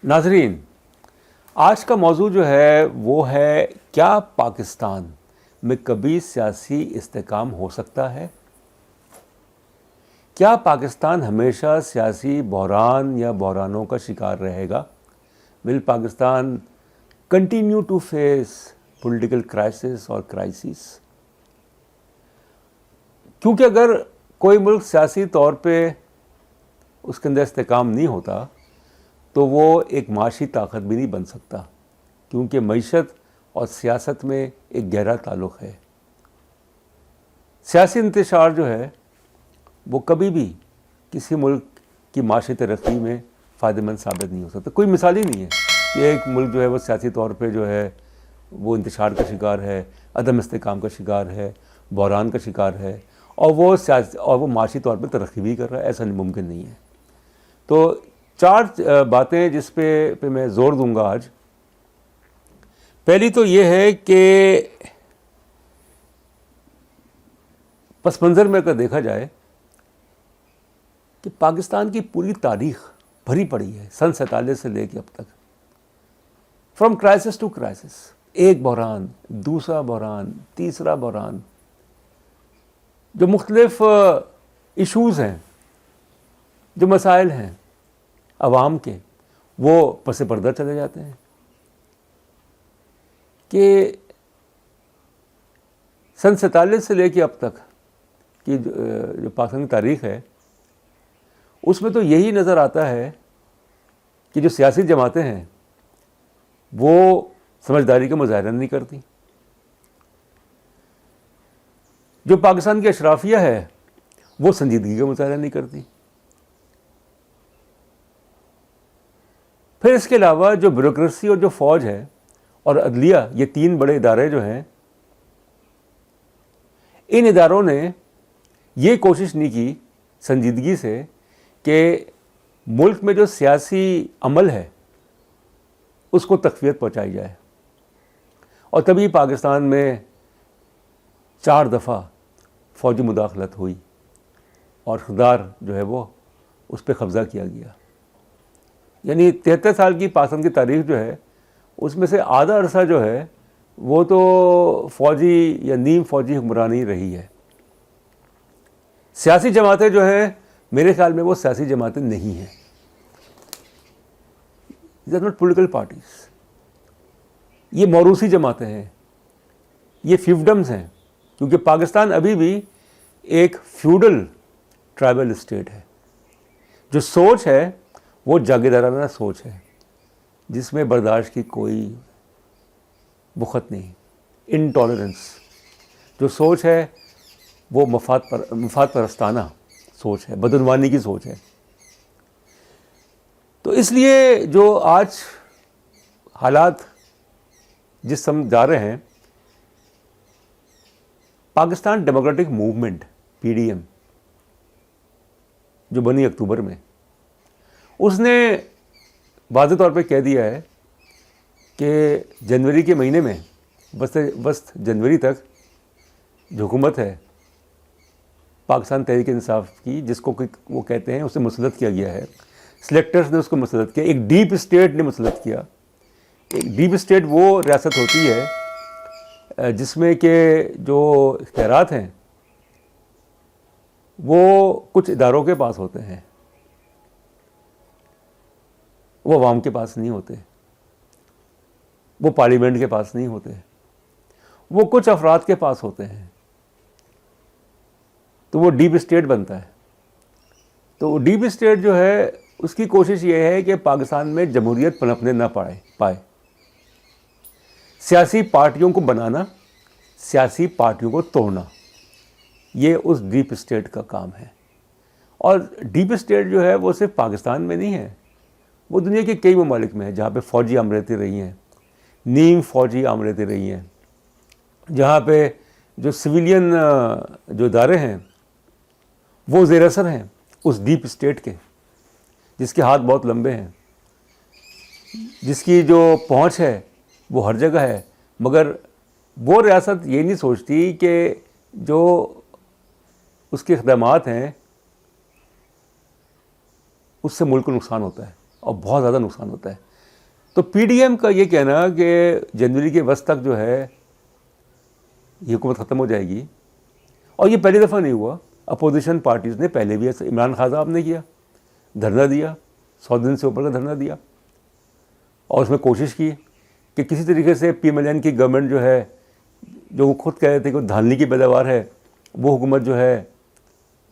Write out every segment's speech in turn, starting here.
ناظرین، آج کا موضوع جو ہے وہ ہے کیا پاکستان میں کبھی سیاسی استحکام ہو سکتا ہے؟ کیا پاکستان ہمیشہ سیاسی بحران یا بحرانوں کا شکار رہے گا؟ Will Pakistan continue to face political crisis اور کرائسس؟ کیونکہ اگر کوئی ملک سیاسی طور پہ اس کے اندر استحکام نہیں ہوتا تو وہ ایک معاشی طاقت بھی نہیں بن سکتا، کیونکہ معیشت اور سیاست میں ایک گہرا تعلق ہے۔ سیاسی انتشار جو ہے وہ کبھی بھی کسی ملک کی معاشی ترقی میں فائدہ مند ثابت نہیں ہو سکتا۔ کوئی مثال ہی نہیں ہے کہ ایک ملک جو ہے وہ سیاسی طور پہ جو ہے وہ انتشار کا شکار ہے، عدم استحکام کا شکار ہے، بحران کا شکار ہے، اور وہ معاشی طور پہ ترقی بھی کر رہا ہے۔ ایسا ممکن نہیں ہے۔ تو چار باتیں جس پہ میں زور دوں گا آج۔ پہلی تو یہ ہے کہ پس منظر میں اگر دیکھا جائے کہ پاکستان کی پوری تاریخ بھری پڑی ہے سن 47 سے لے کے اب تک، فرام کرائسس ٹو کرائسس، ایک بحران، دوسرا بحران، تیسرا بحران، جو مختلف ایشوز ہیں، جو مسائل ہیں عوام کے، وہ پس پردہ چلے جاتے ہیں۔ کہ سن 47 سے لے کے اب تک کی جو پاکستان کی تاریخ ہے، اس میں تو یہی نظر آتا ہے کہ جو سیاسی جماعتیں ہیں وہ سمجھداری کا مظاہرہ نہیں کرتی، جو پاکستان کی اشرافیہ ہے وہ سنجیدگی کا مظاہرہ نہیں کرتی۔ پھر اس کے علاوہ جو بیوروکریسی اور جو فوج ہے اور عدلیہ، یہ تین بڑے ادارے جو ہیں، ان اداروں نے یہ کوشش نہیں کی سنجیدگی سے کہ ملک میں جو سیاسی عمل ہے اس کو تقویت پہنچائی جائے، اور تبھی پاکستان میں 4 دفعہ فوجی مداخلت ہوئی اور اقتدار جو ہے وہ اس پہ قبضہ کیا گیا۔ یعنی 73 سال کی پاکستان کی تاریخ جو ہے اس میں سے آدھا عرصہ جو ہے وہ تو فوجی یا نیم فوجی حکمرانی رہی ہے۔ سیاسی جماعتیں جو ہیں میرے خیال میں وہ سیاسی جماعتیں نہیں ہیں، they are not political parties. یہ موروثی جماعتیں ہیں، یہ فیوڈمز ہیں، کیونکہ پاکستان ابھی بھی ایک فیوڈل ٹرائبل اسٹیٹ ہے۔ جو سوچ ہے وہ جاگیردارانہ سوچ ہے، جس میں برداشت کی کوئی بخت نہیں، انٹالرنس۔ جو سوچ ہے وہ مفاد پرستانہ سوچ ہے، بدعنوانی کی سوچ ہے۔ تو اس لیے جو آج حالات جس سمت جا رہے ہیں، پاکستان ڈیموکریٹک موومنٹ PDM جو بنی اکتوبر میں، اس نے واضح طور پہ کہہ دیا ہے کہ جنوری کے مہینے میں وسط جنوری تک جو حکومت ہے پاکستان تحریک انصاف کی، جس کو وہ کہتے ہیں، اسے مسلط کیا گیا ہے، سلیکٹرز نے اس کو مسلط کیا، ایک ڈیپ اسٹیٹ نے مسلط کیا۔ ایک ڈیپ اسٹیٹ وہ ریاست ہوتی ہے جس میں کہ جو اختیارات ہیں وہ کچھ اداروں کے پاس ہوتے ہیں، وہ عوام کے پاس نہیں ہوتے، وہ پارلیمنٹ کے پاس نہیں ہوتے، وہ کچھ افراد کے پاس ہوتے ہیں۔ تو وہ ڈیپ اسٹیٹ بنتا ہے۔ تو وہ ڈیپ اسٹیٹ جو ہے اس کی کوشش یہ ہے کہ پاکستان میں جمہوریت پنپنے نہ پائے، سیاسی پارٹیوں کو بنانا، سیاسی پارٹیوں کو توڑنا، یہ اس ڈیپ اسٹیٹ کا کام ہے۔ اور ڈیپ اسٹیٹ جو ہے وہ صرف پاکستان میں نہیں ہے، وہ دنیا کے کئی ممالک میں ہے، جہاں پہ فوجی عملیاتیں رہی ہیں، نیم فوجی عملیاتیں رہی ہیں، جہاں پہ جو سویلین جو ادارے ہیں وہ زیر اثر ہیں اس ڈیپ اسٹیٹ کے، جس کے ہاتھ بہت لمبے ہیں، جس کی جو پہنچ ہے وہ ہر جگہ ہے، مگر وہ ریاست یہ نہیں سوچتی کہ جو اس کے اقدامات ہیں اس سے ملک کو نقصان ہوتا ہے، اور بہت زیادہ نقصان ہوتا ہے۔ تو پی ڈی ایم کا یہ کہنا کہ جنوری کے وسط تک جو ہے یہ حکومت ختم ہو جائے گی، اور یہ پہلی دفعہ نہیں ہوا، اپوزیشن پارٹیز نے پہلے بھی ایسا، عمران خان صاحب نے کیا، دھرنا دیا، 100 دن سے اوپر کا دھرنا دیا، اور اس میں کوشش کی کہ کسی طریقے سے پی ایم ایل این کی گورنمنٹ جو ہے، جو وہ خود کہہ رہے تھے کہ وہ دھاندلی کی پیداوار ہے، وہ حکومت جو ہے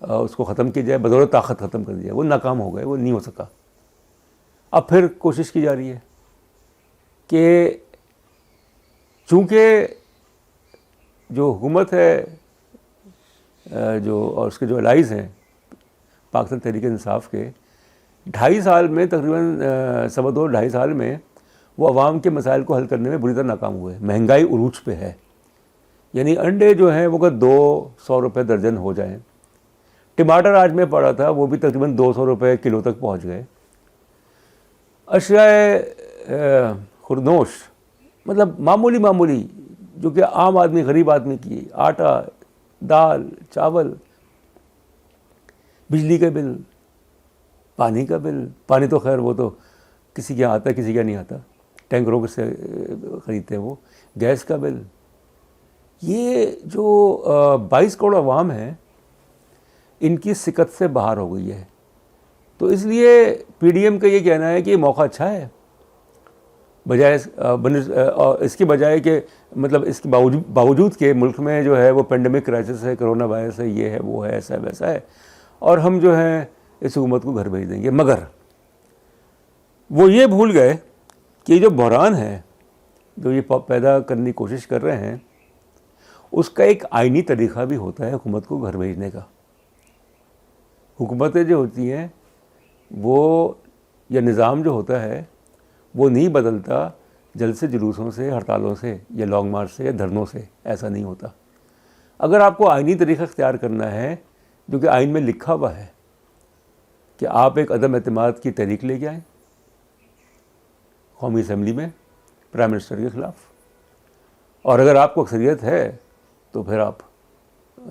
اس کو ختم کی جائے، بدولت طاقت ختم کر دی جائے۔ وہ ناکام ہو گئے، وہ نہیں ہو سکا۔ اب پھر کوشش کی جا رہی ہے کہ چونکہ جو حکومت ہے جو اور اس کے جو الائز ہیں پاکستان تحریک انصاف کے، 2.5 سال میں تقریباً 2.5 سال میں وہ عوام کے مسائل کو حل کرنے میں بری طرح ناکام ہوئے۔ مہنگائی عروج پہ ہے، یعنی انڈے جو ہیں وہ اگر 200 روپے درجن ہو جائیں، ٹماٹر آج میں پڑا تھا وہ بھی تقریباً 200 روپے کلو تک پہنچ گئے۔ اشیاء خوردنوش مطلب معمولی جو کہ عام آدمی، غریب آدمی کی، آٹا، دال، چاول، بجلی کا بل، پانی کا بل، پانی تو خیر وہ تو کسی کے یہاں آتا ہے کسی کے نہیں آتا، ٹینکروں سے خریدتے ہیں وہ، گیس کا بل، یہ جو 22 کروڑ عوام ہیں ان کی سکت سے باہر ہو گئی ہے۔ تو اس لیے پی ڈی ایم کا یہ کہنا ہے کہ یہ موقع اچھا ہے، بجائے اس کی بجائے کہ مطلب اس کے باوجود کہ ملک میں جو ہے وہ پینڈیمک کرائسس ہے، کرونا وائرس ہے، یہ ہے وہ ہے، ایسا ہے ویسا ہے، اور ہم جو ہیں اس حکومت کو گھر بھیج دیں گے۔ مگر وہ یہ بھول گئے کہ جو بحران ہے جو یہ پیدا کرنے کی کوشش کر رہے ہیں، اس کا ایک آئینی طریقہ بھی ہوتا ہے حکومت کو گھر بھیجنے کا۔ حکومتیں جو ہوتی ہیں وہ، یا نظام جو ہوتا ہے وہ نہیں بدلتا جلسے جلوسوں سے، ہڑتالوں سے، یا لانگ مارچ سے، یا دھرنوں سے، ایسا نہیں ہوتا۔ اگر آپ کو آئینی طریقہ اختیار کرنا ہے جو کہ آئین میں لکھا ہوا ہے کہ آپ ایک عدم اعتماد کی تحریک لے کے آئیں قومی اسمبلی میں پرائم منسٹر کے خلاف، اور اگر آپ کو اکثریت ہے تو پھر آپ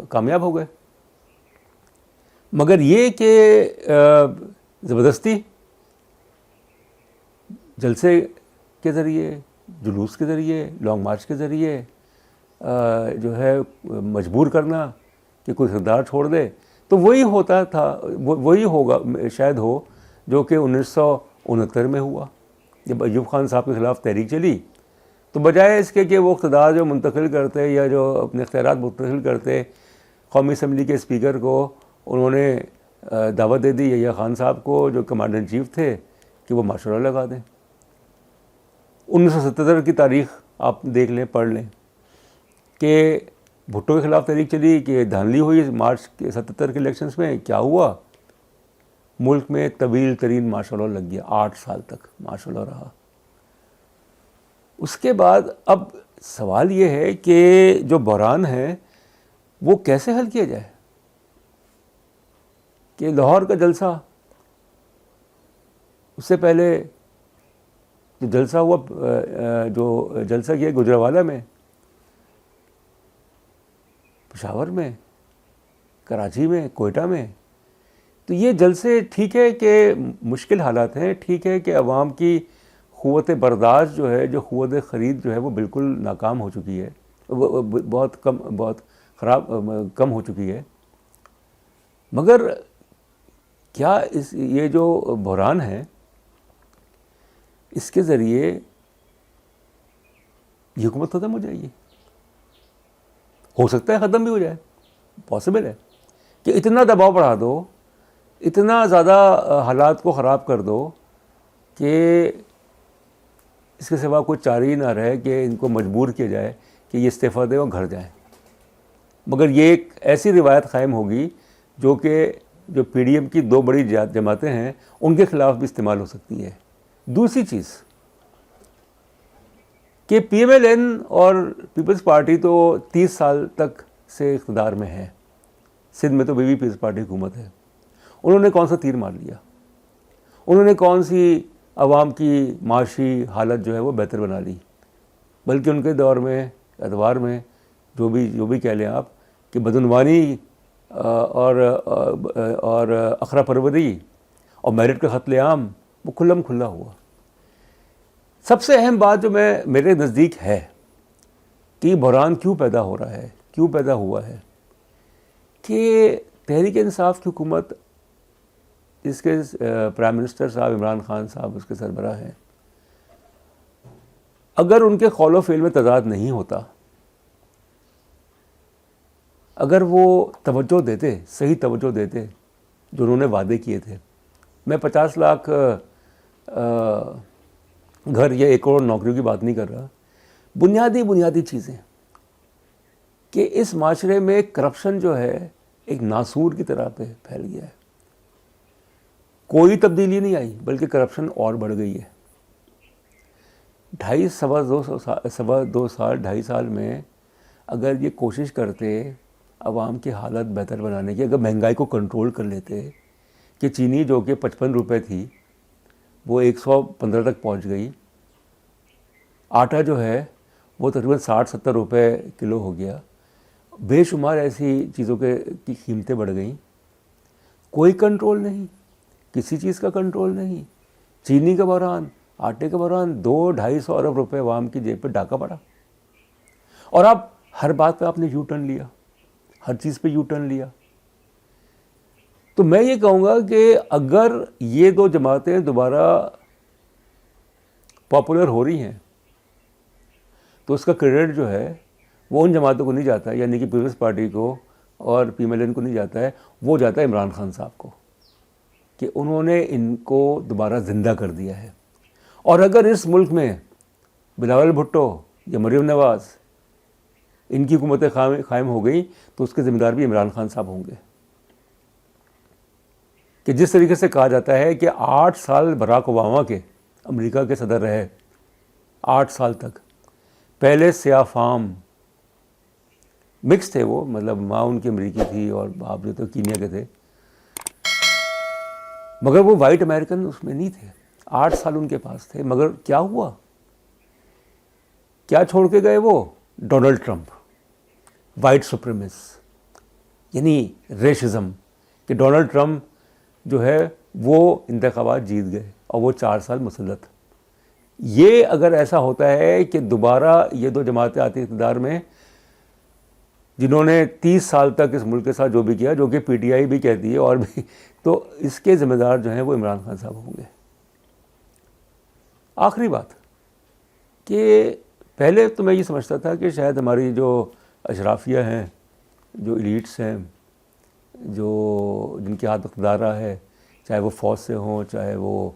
کامیاب ہو گئے۔ مگر یہ کہ زبردستی جلسے کے ذریعے، جلوس کے ذریعے، لانگ مارچ کے ذریعے جو ہے مجبور کرنا کہ کوئی اقتدار چھوڑ دے، تو وہی ہوتا تھا، وہی ہوگا شاید ہو جو کہ 1969 میں ہوا جب ایوب خان صاحب کے خلاف تحریک چلی۔ تو بجائے اس کے کہ وہ اقتدار جو منتقل کرتے یا جو اپنے اختیارات منتقل کرتے، قومی اسمبلی کے اسپیکر کو انہوں نے دعوت دے دی یحییٰ خان صاحب کو جو کمانڈر ان چیف تھے کہ وہ مارشل لا لگا دیں۔ 1977 کی تاریخ آپ دیکھ لیں، پڑھ لیں کہ بھٹو کے خلاف تحریک چلی کہ دھاندلی ہوئی مارچ کے 77 کے الیکشنز میں، کیا ہوا؟ ملک میں طویل ترین مارشل لا لگ گیا، 8 سال تک مارشل لا رہا۔ اس کے بعد اب سوال یہ ہے کہ جو بحران ہے وہ کیسے حل کیا جائے؟ کہ لاہور کا جلسہ، اس سے پہلے جو جلسہ ہوا، جو جلسہ کیا گجرانوالہ میں، پشاور میں، کراچی میں، کوئٹہ میں، تو یہ جلسے ٹھیک ہے کہ مشکل حالات ہیں، ٹھیک ہے کہ عوام کی قوت برداشت جو ہے، جو قوت خرید جو ہے وہ بالکل ناکام ہو چکی ہے، بہت کم ہو چکی ہے۔ مگر کیا یہ جو بحران ہے اس کے ذریعے یہ حکومت ختم ہو جائے گی؟ ہو سکتا ہے ختم بھی ہو جائے، پاسبل ہے کہ اتنا دباؤ بڑھا دو، اتنا زیادہ حالات کو خراب کر دو کہ اس کے سوا کوئی چارہ ہی نہ رہے کہ ان کو مجبور کیا جائے کہ یہ استعفیٰ دیں اور گھر جائیں۔ مگر یہ ایک ایسی روایت قائم ہوگی جو کہ جو پی ڈی ایم کی 2 بڑی جماعتیں ہیں ان کے خلاف بھی استعمال ہو سکتی ہے۔ دوسری چیز کہ پی ایم ایل این اور پیپلز پارٹی تو 30 سال تک سے اقتدار میں ہے، سندھ میں تو بی پیپلز پارٹی حکومت ہے۔ انہوں نے کون سا تیر مار لیا؟ انہوں نے کون سی عوام کی معاشی حالت جو ہے وہ بہتر بنا لی؟ بلکہ ان کے دور میں، ادوار میں، جو بھی کہہ لیں آپ کہ بدعنوانی اور اخرا پروری اور میرٹ کا قتل عام وہ کھلا ہوا۔ سب سے اہم بات جو میرے نزدیک ہے کہ یہ بحران کیوں پیدا ہو رہا ہے، کیوں پیدا ہوا ہے، کہ تحریک انصاف کی حکومت، اس کے پرائم منسٹر صاحب عمران خان صاحب اس کے سربراہ ہیں، اگر ان کے قول و فعل میں تضاد نہیں ہوتا، اگر وہ توجہ دیتے، صحیح توجہ دیتے جو انہوں نے وعدے کیے تھے. میں 50 لاکھ گھر یا 1 کروڑ نوکریوں کی بات نہیں کر رہا، بنیادی چیزیں کہ اس معاشرے میں کرپشن جو ہے ایک ناسور کی طرح پہ پھیل گیا ہے. کوئی تبدیلی نہیں آئی بلکہ کرپشن اور بڑھ گئی ہے. 2.5 سال میں اگر یہ کوشش کرتے عوام کی حالت بہتر بنانے کی، اگر مہنگائی کو کنٹرول کر لیتے کہ چینی جو کہ 55 روپے تھی وہ 115 تک پہنچ گئی، آٹا جو ہے وہ تقریباً 60-70 روپے کلو ہو گیا، بے شمار ایسی چیزوں کی قیمتیں بڑھ گئیں، کوئی کنٹرول نہیں، کسی چیز کا کنٹرول نہیں. چینی کا بحران، آٹے کا بحران، 200-250 ارب روپے عوام کی جیب پہ ڈاکہ پڑا. اور اب ہر بات پہ آپ نے یو ٹرن لیا، ہر چیز پہ یو ٹرن لیا. تو میں یہ کہوں گا کہ اگر یہ 2 جماعتیں دوبارہ پاپولر ہو رہی ہیں تو اس کا کریڈٹ جو ہے وہ ان جماعتوں کو نہیں جاتا ہے، یعنی کہ پیپلز پارٹی کو اور PMLN کو نہیں جاتا ہے، وہ جاتا ہے عمران خان صاحب کو، کہ انہوں نے ان کو دوبارہ زندہ کر دیا ہے. اور اگر اس ملک میں بلاول بھٹو یا مریم نواز ان کی حکومتیں قائم ہو گئی تو اس کے ذمہ دار بھی عمران خان صاحب ہوں گے. کہ جس طریقے سے کہا جاتا ہے کہ 8 سال براک اوباما کے امریکہ کے صدر رہے، 8 سال تک، پہلے سیاہ فام مکس تھے وہ، مطلب ماں ان کی امریکی تھی اور باپ جو تھے کینیا کے تھے، مگر وہ وائٹ امریکن اس میں نہیں تھے. 8 سال ان کے پاس تھے، مگر کیا ہوا، کیا چھوڑ کے گئے وہ؟ ڈونلڈ ٹرمپ، وائٹ سپریمس، یعنی ریشزم، کہ ڈونلڈ ٹرمپ جو ہے وہ انتخابات جیت گئے اور وہ 4 سال مسلط. یہ اگر ایسا ہوتا ہے کہ دوبارہ یہ 2 جماعتیں آتی اقتدار میں، جنہوں نے 30 سال تک اس ملک کے ساتھ جو بھی کیا، جو کہ PTI بھی کہتی ہے اور بھی، تو اس کے ذمہ دار جو ہیں وہ عمران خان صاحب ہوں گے. آخری بات کہ پہلے تو میں یہ سمجھتا تھا کہ شاید ہماری جو اشرافیہ ہیں، جو ایلیٹس ہیں، جو جن کے ہاتھ اقتدار رہا ہے، چاہے وہ فوج سے ہوں، چاہے وہ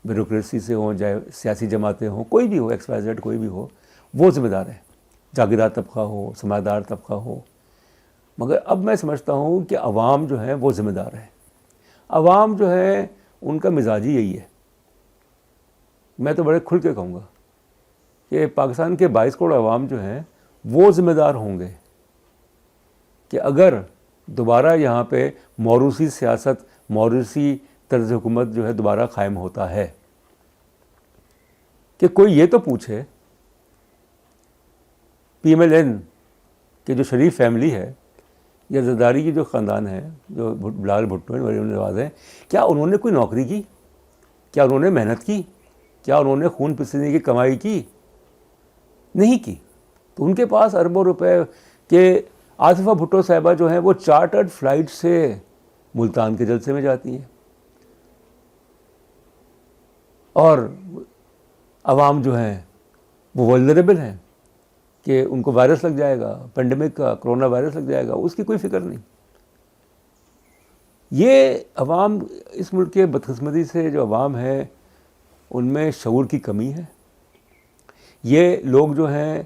بیوروکریسی سے ہوں، چاہے سیاسی جماعتیں ہوں، کوئی بھی ہو، XYZ کوئی بھی ہو، وہ ذمہ دار ہے، جاگیردار طبقہ ہو، سماجدار طبقہ ہو. مگر اب میں سمجھتا ہوں کہ عوام جو ہیں وہ ذمہ دار ہے. عوام جو ہے ان کا مزاج ہی یہی ہے. میں تو بڑے کھل کے کہوں گا کہ پاکستان کے 22 کروڑ عوام جو ہیں وہ ذمہ دار ہوں گے کہ اگر دوبارہ یہاں پہ موروثی سیاست، موروثی طرز حکومت جو ہے دوبارہ قائم ہوتا ہے، کہ کوئی یہ تو پوچھے PMLN کہ جو شریف فیملی ہے یا زرداری کی جو خاندان ہے، جو بلاول بھٹو ہیں، مریم نواز ہیں، کیا انہوں نے کوئی نوکری کی؟ کیا انہوں نے محنت کی؟ کیا انہوں نے خون پسینے کی کمائی کی؟ نہیں کی. تو ان کے پاس اربوں روپے. کہ آصفہ بھٹو صاحبہ جو ہیں وہ چارٹرڈ فلائٹ سے ملتان کے جلسے میں جاتی ہیں، اور عوام جو ہیں وہ ولنریبل ہیں کہ ان کو وائرس لگ جائے گا، پینڈیمک کا، کرونا وائرس لگ جائے گا، اس کی کوئی فکر نہیں. یہ عوام، اس ملک کے بدقسمتی سے جو عوام ہے ان میں شعور کی کمی ہے. یہ لوگ جو ہیں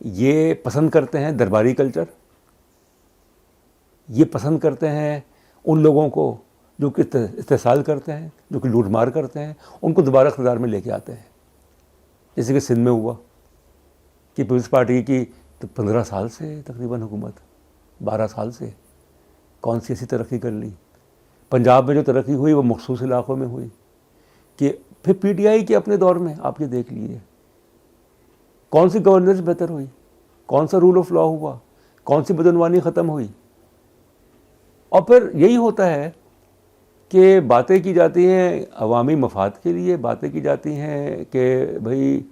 یہ پسند کرتے ہیں درباری کلچر، یہ پسند کرتے ہیں ان لوگوں کو جو کہ استحصال کرتے ہیں، جو کہ لوٹ مار کرتے ہیں، ان کو دوبارہ اقتدار میں لے کے آتے ہیں. جیسے کہ سندھ میں ہوا کہ پیپلز پارٹی کی 15 سال سے تقریباً حکومت، 12 سال سے کون سی ایسی ترقی کر لی. پنجاب میں جو ترقی ہوئی وہ مخصوص علاقوں میں ہوئی. کہ پھر PTI کے اپنے دور میں آپ یہ دیکھ لیجیے کون سی گورننس بہتر ہوئی، کون سا رول آف لا ہوا، کون سی بدعنوانی ختم ہوئی. اور پھر یہی ہوتا ہے کہ باتیں کی جاتی ہیں عوامی مفاد کے لیے، باتیں کی جاتی ہیں کہ بھئی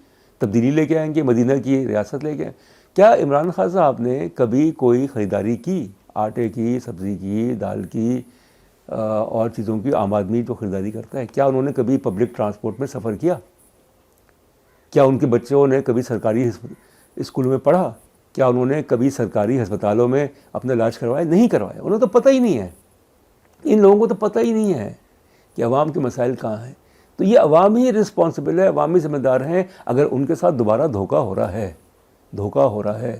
تبدیلی لے کے آئیں گے، مدینہ کی ریاست لے کے آئیں۔ کیا عمران خان صاحب نے کبھی کوئی خریداری کی؟ آٹے کی، سبزی کی، دال کی اور چیزوں کی، عام آدمی جو خریداری کرتا ہے، کیا انہوں نے کبھی پبلک ٹرانسپورٹ میں سفر کیا؟ کیا ان کے بچوں نے کبھی سرکاری اسکول میں پڑھا؟ کیا انہوں نے کبھی سرکاری ہسپتالوں میں اپنا علاج کروایا؟ نہیں کروایا، انہیں تو پتہ ہی نہیں ہے۔ ان لوگوں کو تو پتہ ہی نہیں ہے کہ عوام کے مسائل کہاں ہیں۔ تو یہ عوام ہی رسپانسبل ہے، عوامی ذمہ دار ہیں۔ اگر ان کے ساتھ دوبارہ دھوکہ ہو رہا ہے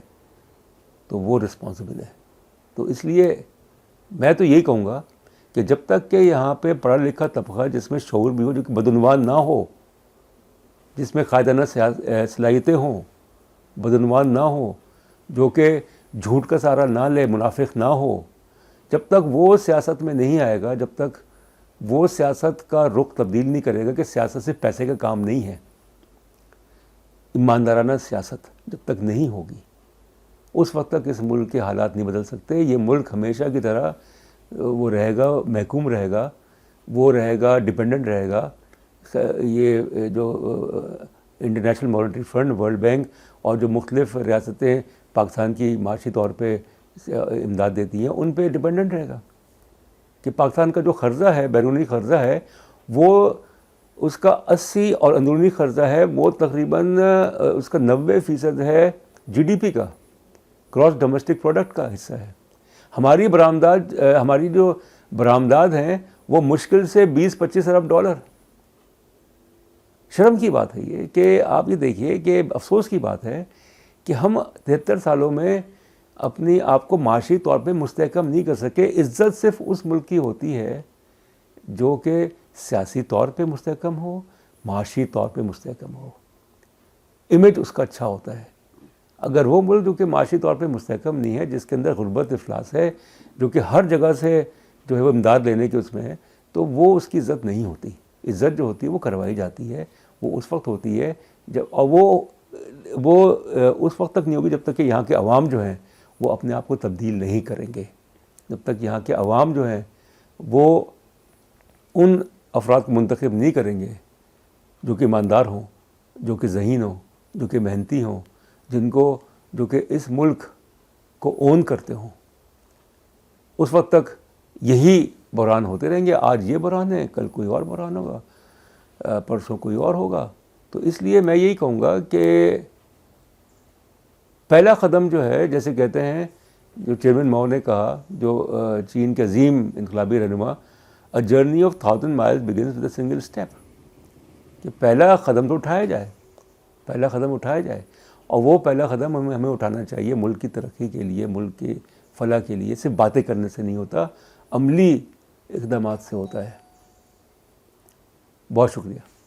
تو وہ رسپانسبل ہے۔ تو اس لیے میں تو یہی کہوں گا کہ جب تک کہ یہاں پہ پڑھا لکھا طبقہ جس میں شعور بھی ہو، جو کہ بدعنوان نہ ہو، جس میں قائدانہ صلاحیتیں ہوں، بدعنوان نہ ہو، جو کہ جھوٹ کا سہارا نہ لے، منافق نہ ہو، جب تک وہ سیاست میں نہیں آئے گا، جب تک وہ سیاست کا رخ تبدیل نہیں کرے گا کہ سیاست صرف پیسے کا کام نہیں ہے، ایماندارانہ سیاست جب تک نہیں ہوگی، اس وقت تک اس ملک کے حالات نہیں بدل سکتے۔ یہ ملک ہمیشہ کی طرح وہ رہے گا، محکوم رہے گا، وہ رہے گا، ڈیپینڈنٹ رہے گا۔ یہ جو international monetary fund, world bank اور جو مختلف ریاستیں پاکستان کی معاشی طور پہ امداد دیتی ہیں، ان پہ ڈیپینڈنٹ رہے گا کہ پاکستان کا جو قرضہ ہے، بیرونی قرضہ ہے، وہ اس کا 80 اور اندرونی قرضہ ہے وہ تقریباً اس کا 90% ہے جی ڈی پی کا، گراس ڈومیسٹک پروڈکٹ کا حصہ ہے۔ ہماری جو برآمدات ہیں وہ مشکل سے 20-25 ارب ڈالر۔ شرم کی بات ہے یہ کہ آپ یہ دیکھیے کہ افسوس کی بات ہے کہ ہم 73 سالوں میں اپنی آپ کو معاشی طور پہ مستحکم نہیں کر سکے۔ عزت صرف اس ملک کی ہوتی ہے جو کہ سیاسی طور پہ مستحکم ہو، معاشی طور پہ مستحکم ہو، امیج اس کا اچھا ہوتا ہے۔ اگر وہ ملک جو کہ معاشی طور پہ مستحکم نہیں ہے، جس کے اندر غربت، افلاس ہے، جو کہ ہر جگہ سے جو ہے وہ امداد لینے کے اس میں ہے، تو وہ اس کی عزت نہیں ہوتی۔ عزت جو ہوتی ہے وہ کروائی جاتی ہے، وہ اس وقت ہوتی ہے جب، اور وہ اس وقت تک نہیں ہوگی جب تک کہ یہاں کے عوام جو ہیں وہ اپنے آپ کو تبدیل نہیں کریں گے۔ جب تک یہاں کے عوام جو ہیں وہ ان افراد کو منتخب نہیں کریں گے جو کہ ایماندار ہوں، جو کہ ذہین ہوں، جو کہ محنتی ہوں، جو کہ اس ملک کو اون کرتے ہوں، اس وقت تک یہی بحران ہوتے رہیں گے۔ آج یہ بحران ہے، کل کوئی اور بحران ہوگا، پرسوں کوئی اور ہوگا۔ تو اس لیے میں یہی کہوں گا کہ پہلا قدم جو ہے، جیسے کہتے ہیں، جو چیئرمین ماؤ نے کہا، جو چین کے عظیم انقلابی رہنما، a journey of 1000 miles begins with a single step، کہ پہلا قدم تو اٹھایا جائے، اور وہ پہلا قدم ہمیں اٹھانا چاہیے ملک کی ترقی کے لیے، ملک کی فلاح کے لیے۔ صرف باتیں کرنے سے نہیں ہوتا، عملی اقدامات سے ہوتا ہے۔ بہت شکریہ۔